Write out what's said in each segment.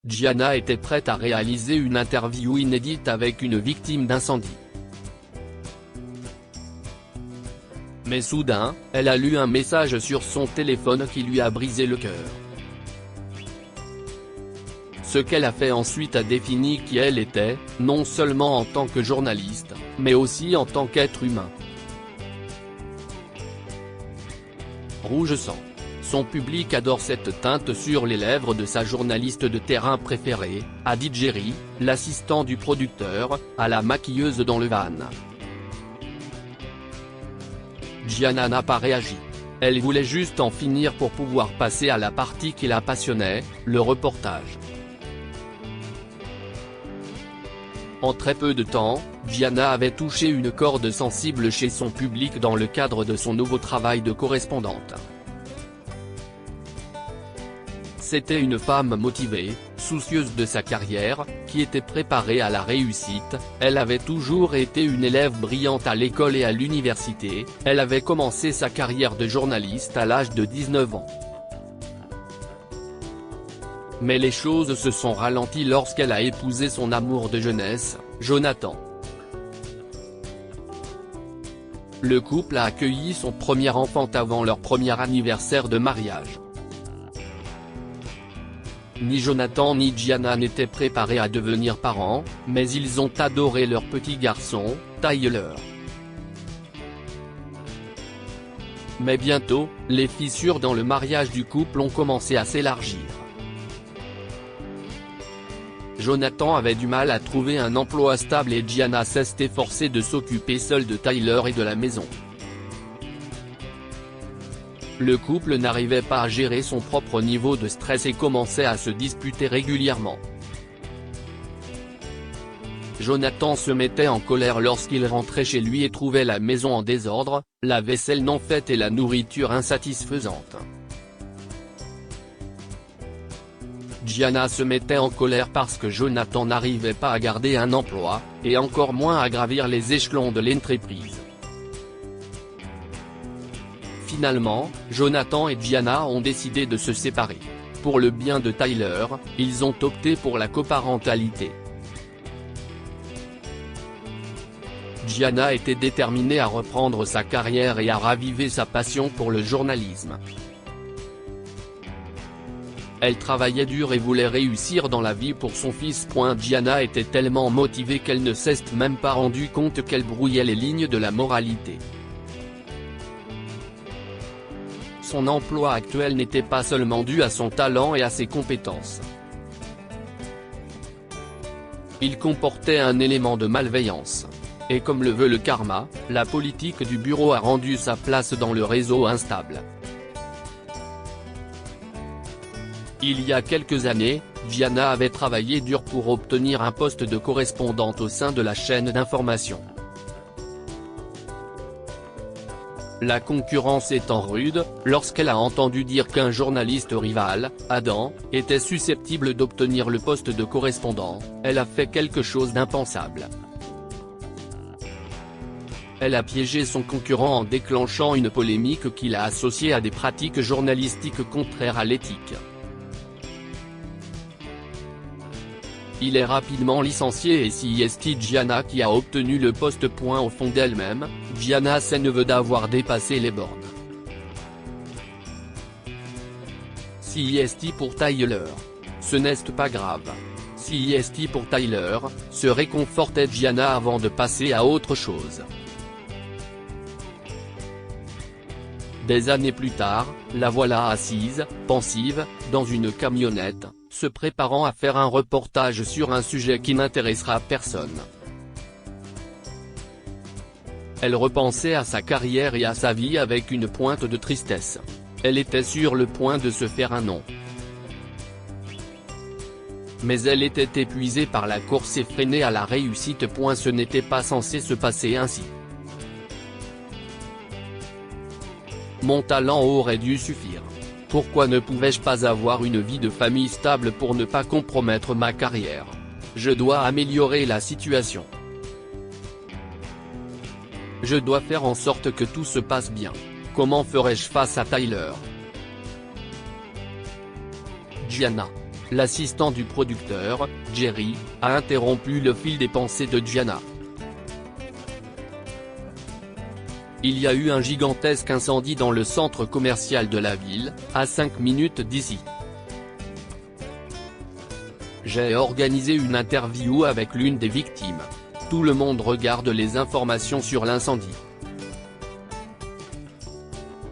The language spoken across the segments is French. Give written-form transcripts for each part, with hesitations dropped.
Gianna était prête à réaliser une interview inédite avec une victime d'incendie. Mais soudain, elle a lu un message sur son téléphone qui lui a brisé le cœur. Ce qu'elle a fait ensuite a défini qui elle était, non seulement en tant que journaliste, mais aussi en tant qu'être humain. Rouge sang. Son public adore cette teinte sur les lèvres de sa journaliste de terrain préférée, a dit Jerry, l'assistant du producteur, à la maquilleuse dans le van. Gianna n'a pas réagi. Elle voulait juste en finir pour pouvoir passer à la partie qui la passionnait, le reportage. En très peu de temps, Gianna avait touché une corde sensible chez son public dans le cadre de son nouveau travail de correspondante. C'était une femme motivée, soucieuse de sa carrière, qui était préparée à la réussite. Elle avait toujours été une élève brillante à l'école et à l'université. Elle avait commencé sa carrière de journaliste à l'âge de 19 ans. Mais les choses se sont ralenties lorsqu'elle a épousé son amour de jeunesse, Jonathan. Le couple a accueilli son premier enfant avant leur premier anniversaire de mariage. Ni Jonathan ni Gianna n'étaient préparés à devenir parents, mais ils ont adoré leur petit garçon, Tyler. Mais bientôt, les fissures dans le mariage du couple ont commencé à s'élargir. Jonathan avait du mal à trouver un emploi stable et Gianna s'est efforcée de s'occuper seule de Tyler et de la maison. Le couple n'arrivait pas à gérer son propre niveau de stress et commençait à se disputer régulièrement. Jonathan se mettait en colère lorsqu'il rentrait chez lui et trouvait la maison en désordre, la vaisselle non faite et la nourriture insatisfaisante. Gianna se mettait en colère parce que Jonathan n'arrivait pas à garder un emploi, et encore moins à gravir les échelons de l'entreprise. Finalement, Jonathan et Gianna ont décidé de se séparer. Pour le bien de Tyler, ils ont opté pour la coparentalité. Gianna était déterminée à reprendre sa carrière et à raviver sa passion pour le journalisme. Elle travaillait dur et voulait réussir dans la vie pour son fils. Gianna était tellement motivée qu'elle ne s'est même pas rendue compte qu'elle brouillait les lignes de la moralité. Son emploi actuel n'était pas seulement dû à son talent et à ses compétences. Il comportait un élément de malveillance. Et comme le veut le karma, la politique du bureau a rendu sa place dans le réseau instable. Il y a quelques années, Gianna avait travaillé dur pour obtenir un poste de correspondante au sein de la chaîne d'information. La concurrence étant rude, lorsqu'elle a entendu dire qu'un journaliste rival, Adam, était susceptible d'obtenir le poste de correspondant, elle a fait quelque chose d'impensable. Elle a piégé son concurrent en déclenchant une polémique qu'il a associée à des pratiques journalistiques contraires à l'éthique. Il est rapidement licencié et c'est Gianna qui a obtenu le poste. Au fond d'elle-même, Gianna sait neveu d'avoir dépassé les bornes. C'est pour Tyler. Ce n'est pas grave. C'est pour Tyler, se réconfortait Gianna avant de passer à autre chose. Des années plus tard, la voilà assise, pensive, dans une camionnette, se préparant à faire un reportage sur un sujet qui n'intéressera personne. Elle repensait à sa carrière et à sa vie avec une pointe de tristesse. Elle était sur le point de se faire un nom. Mais elle était épuisée par la course effrénée à la réussite. Ce n'était pas censé se passer ainsi. Mon talent aurait dû suffire. Pourquoi ne pouvais-je pas avoir une vie de famille stable pour ne pas compromettre ma carrière? Je dois améliorer la situation. Je dois faire en sorte que tout se passe bien. Comment ferais-je face à Tyler? Gianna. L'assistant du producteur, Jerry, a interrompu le fil des pensées de Gianna. Il y a eu un gigantesque incendie dans le centre commercial de la ville, à 5 minutes d'ici. J'ai organisé une interview avec l'une des victimes. Tout le monde regarde les informations sur l'incendie.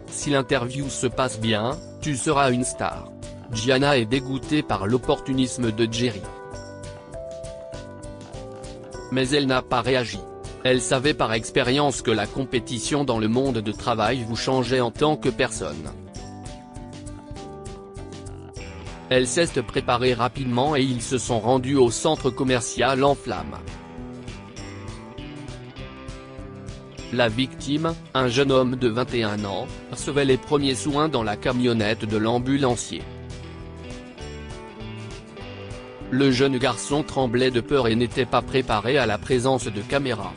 Si l'interview se passe bien, tu seras une star. Gianna est dégoûtée par l'opportunisme de Jerry. Mais elle n'a pas réagi. Elle savait par expérience que la compétition dans le monde de travail vous changeait en tant que personne. Elle s'est préparée rapidement et ils se sont rendus au centre commercial en flammes. La victime, un jeune homme de 21 ans, recevait les premiers soins dans la camionnette de l'ambulancier. Le jeune garçon tremblait de peur et n'était pas préparé à la présence de caméras.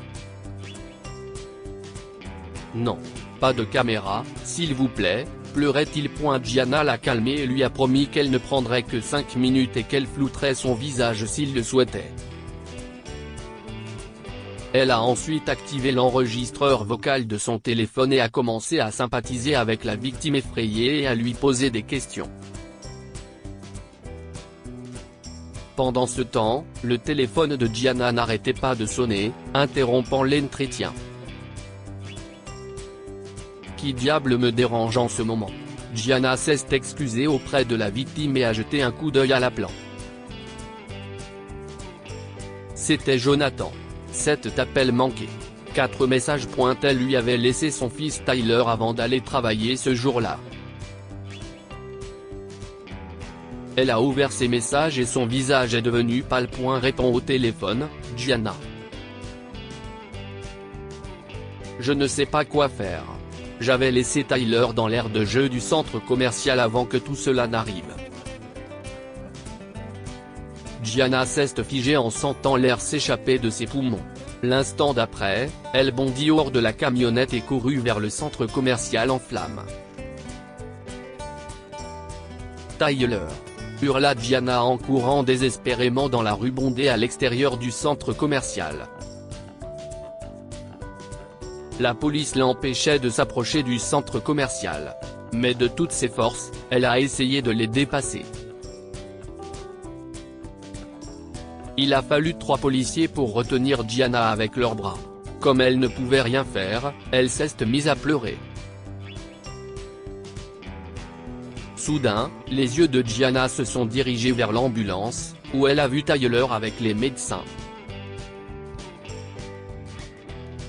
Non, pas de caméra, s'il vous plaît, pleurait-il. Gianna l'a calmé et lui a promis qu'elle ne prendrait que 5 minutes et qu'elle flouterait son visage s'il le souhaitait. Elle a ensuite activé l'enregistreur vocal de son téléphone et a commencé à sympathiser avec la victime effrayée et à lui poser des questions. Pendant ce temps, le téléphone de Gianna n'arrêtait pas de sonner, interrompant l'entretien. Qui diable me dérange en ce moment? Gianna s'est excusée auprès de la victime et a jeté un coup d'œil à la plan. C'était Jonathan. 7 appels manqués. 4 messages. Elle lui avait laissé son fils Tyler avant d'aller travailler ce jour-là. Elle a ouvert ses messages et son visage est devenu pâle. Répond au téléphone, Gianna. Je ne sais pas quoi faire. J'avais laissé Tyler dans l'aire de jeu du centre commercial avant que tout cela n'arrive. Gianna s'est figée en sentant l'air s'échapper de ses poumons. L'instant d'après, elle bondit hors de la camionnette et courut vers le centre commercial en flammes. Tyler! Hurla Gianna en courant désespérément dans la rue bondée à l'extérieur du centre commercial. La police l'empêchait de s'approcher du centre commercial. Mais de toutes ses forces, elle a essayé de les dépasser. Il a fallu 3 policiers pour retenir Gianna avec leurs bras. Comme elle ne pouvait rien faire, elle s'est mise à pleurer. Soudain, les yeux de Gianna se sont dirigés vers l'ambulance, où elle a vu Tyler avec les médecins.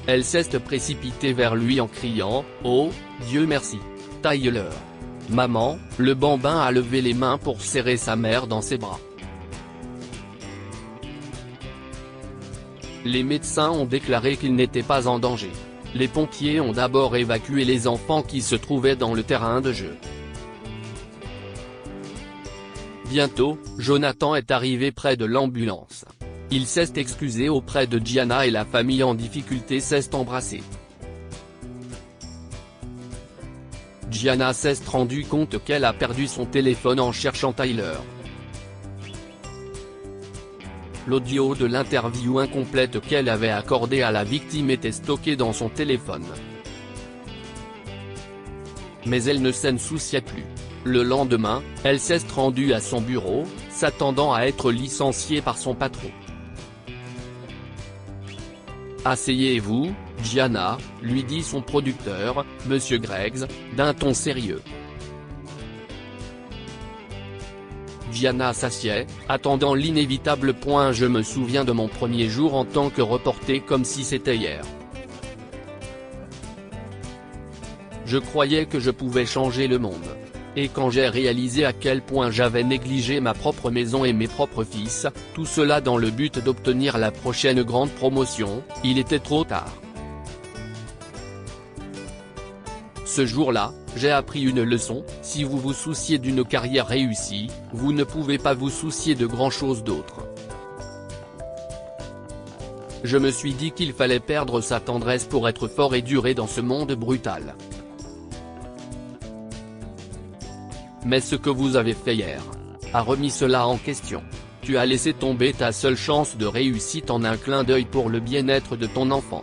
Elle s'est précipitée vers lui en criant « Oh, Dieu merci, Tyler !» Maman, le bambin a levé les mains pour serrer sa mère dans ses bras. Les médecins ont déclaré qu'il n'était pas en danger. Les pompiers ont d'abord évacué les enfants qui se trouvaient dans le terrain de jeu. Bientôt, Jonathan est arrivé près de l'ambulance. Il s'est excusé auprès de Gianna et la famille en difficulté s'est embrassée. Gianna s'est rendu compte qu'elle a perdu son téléphone en cherchant Tyler. L'audio de l'interview incomplète qu'elle avait accordée à la victime était stocké dans son téléphone. Mais elle ne s'en souciait plus. Le lendemain, elle s'est rendue à son bureau, s'attendant à être licenciée par son patron. « Asseyez-vous, Gianna », lui dit son producteur, Monsieur Greggs, d'un ton sérieux. Gianna s'assied, attendant l'inévitable. Je me souviens de mon premier jour en tant que reporter comme si c'était hier. Je croyais que je pouvais changer le monde. Et quand j'ai réalisé à quel point j'avais négligé ma propre maison et mes propres fils, tout cela dans le but d'obtenir la prochaine grande promotion, il était trop tard. Ce jour-là, j'ai appris une leçon: si vous vous souciez d'une carrière réussie, vous ne pouvez pas vous soucier de grand-chose d'autre. Je me suis dit qu'il fallait perdre sa tendresse pour être fort et durer dans ce monde brutal. Mais ce que vous avez fait hier, a remis cela en question. Tu as laissé tomber ta seule chance de réussite en un clin d'œil pour le bien-être de ton enfant.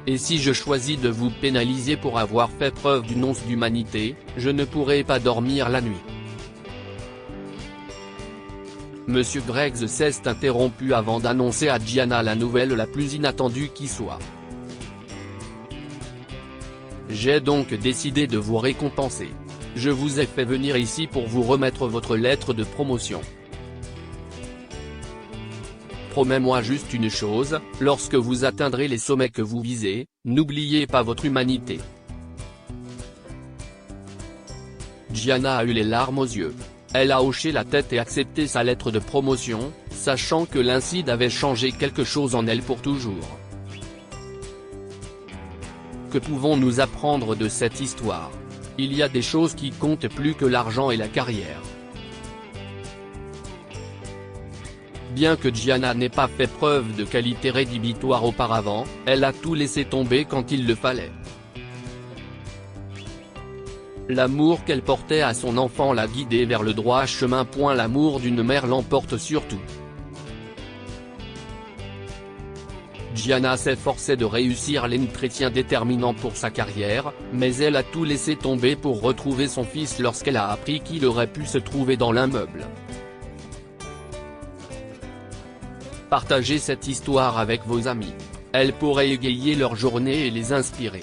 Et si je choisis de vous pénaliser pour avoir fait preuve d'une once d'humanité, je ne pourrai pas dormir la nuit. Monsieur Greggs s'est interrompu avant d'annoncer à Gianna la nouvelle la plus inattendue qui soit. J'ai donc décidé de vous récompenser. Je vous ai fait venir ici pour vous remettre votre lettre de promotion. Promets-moi juste une chose, lorsque vous atteindrez les sommets que vous visez, n'oubliez pas votre humanité. Gianna a eu les larmes aux yeux. Elle a hoché la tête et accepté sa lettre de promotion, sachant que l'incident avait changé quelque chose en elle pour toujours. Que pouvons-nous apprendre de cette histoire? Il y a des choses qui comptent plus que l'argent et la carrière. Bien que Gianna n'ait pas fait preuve de qualité rédhibitoire auparavant, elle a tout laissé tomber quand il le fallait. L'amour qu'elle portait à son enfant l'a guidée vers le droit chemin. L'amour d'une mère l'emporte surtout. Gianna s'efforçait de réussir l'entretien déterminant pour sa carrière, mais elle a tout laissé tomber pour retrouver son fils lorsqu'elle a appris qu'il aurait pu se trouver dans l'immeuble. Partagez cette histoire avec vos amis. Elle pourrait égayer leur journée et les inspirer.